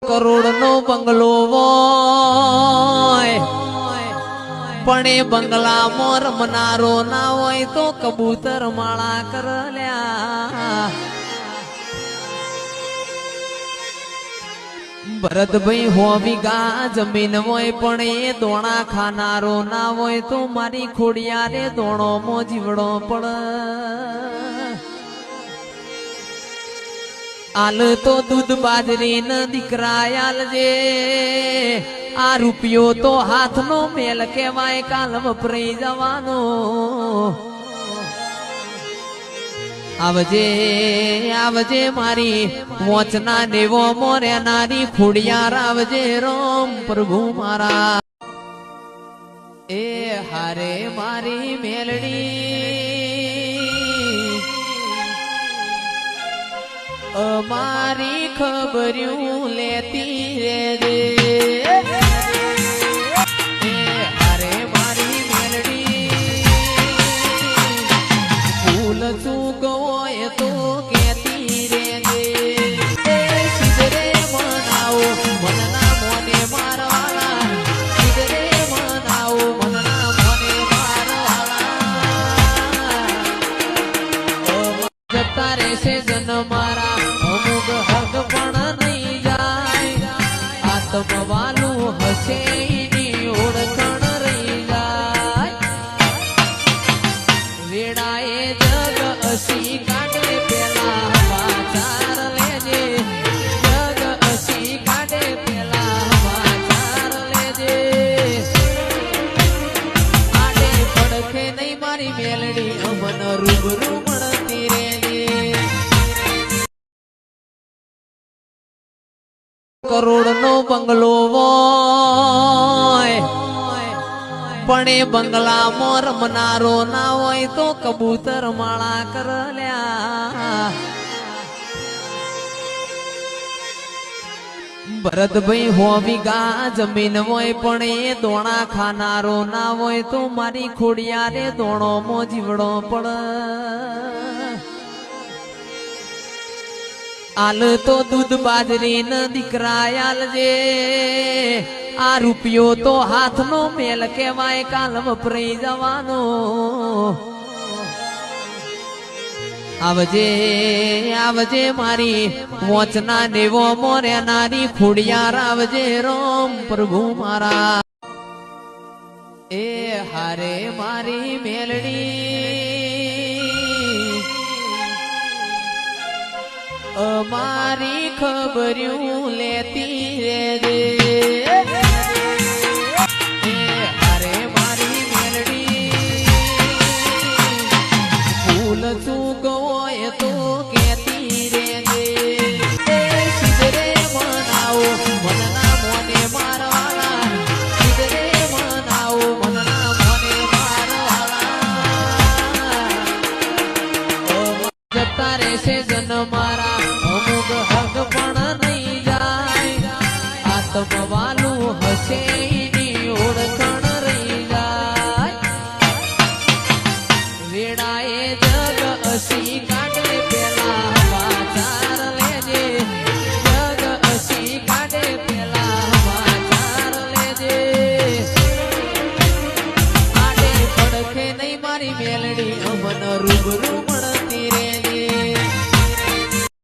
કરોડ નો બંગલો હોય પણ એ બંગલામાં રમનારો ના હોય તો કબૂતર માળા કરલ્યા ભરતભાઈ હો વીઘા જમીન હોય પણ એ દોણા ખાનારો ના હોય તો મારી ખોડિયારે દોણો મો જીવડો પડ આલ તો દૂધ બાજરી ન દીકરા આલજે આ રૂપિયો તો હાથનો મેલ કહેવાય કાલ વપરાઈ જવાનો આવજે આવજે મારી મોચના દેવો મોર્યાનારી ખોડિયાર આવજે રોમ પ્રભુ મારા એ હારે મારી મેલડી અમારી ખબર્યું લેતી રેજે અરે મારી મેલડી ફૂલ ચૂક હોય તો કેતી રેજે સિદરે મનાવો મનના મોને મારવાલા સિદરે મનાવો મનના મોને મારવાલા જતા રહેશે જન મારા અમુક હક પણ નહીં જાય આત્મવાલું હશે એની ઓળખણ રહી જાય વેળાએ જગ અસી કાઢે પેલા સમાચાર લેજે જગ અસી કાઢે પેલા સમાચાર લેજે આડે પડખે નહીં મારી મેલડી અમન રૂબરૂ મળતી રેજે કરોડ નો બંગલો હોય પણ એ બંગલામાં રમનારો ના હોય તો કબૂતર માળા કરલ્યા ભરતભાઈ હો વીઘા જમીન હોય પણ એ દોણા ખાનારો ના હોય તો મારી ખોડિયારે દોણો મો જીવડો પડ આલ તો દૂધ બાજરી ન દીકરા આલજે આ રૂપિયો તો હાથનો મેલ કહેવાય કાલ વપરાઈ જવાનો આવજે આવજે મારી મોચના દેવો મોર્યાનારી ખોડિયાર આવજે રોમ પ્રભુ મારા એ હારે મારી મેલડી અમારી ખબર્યું લેતી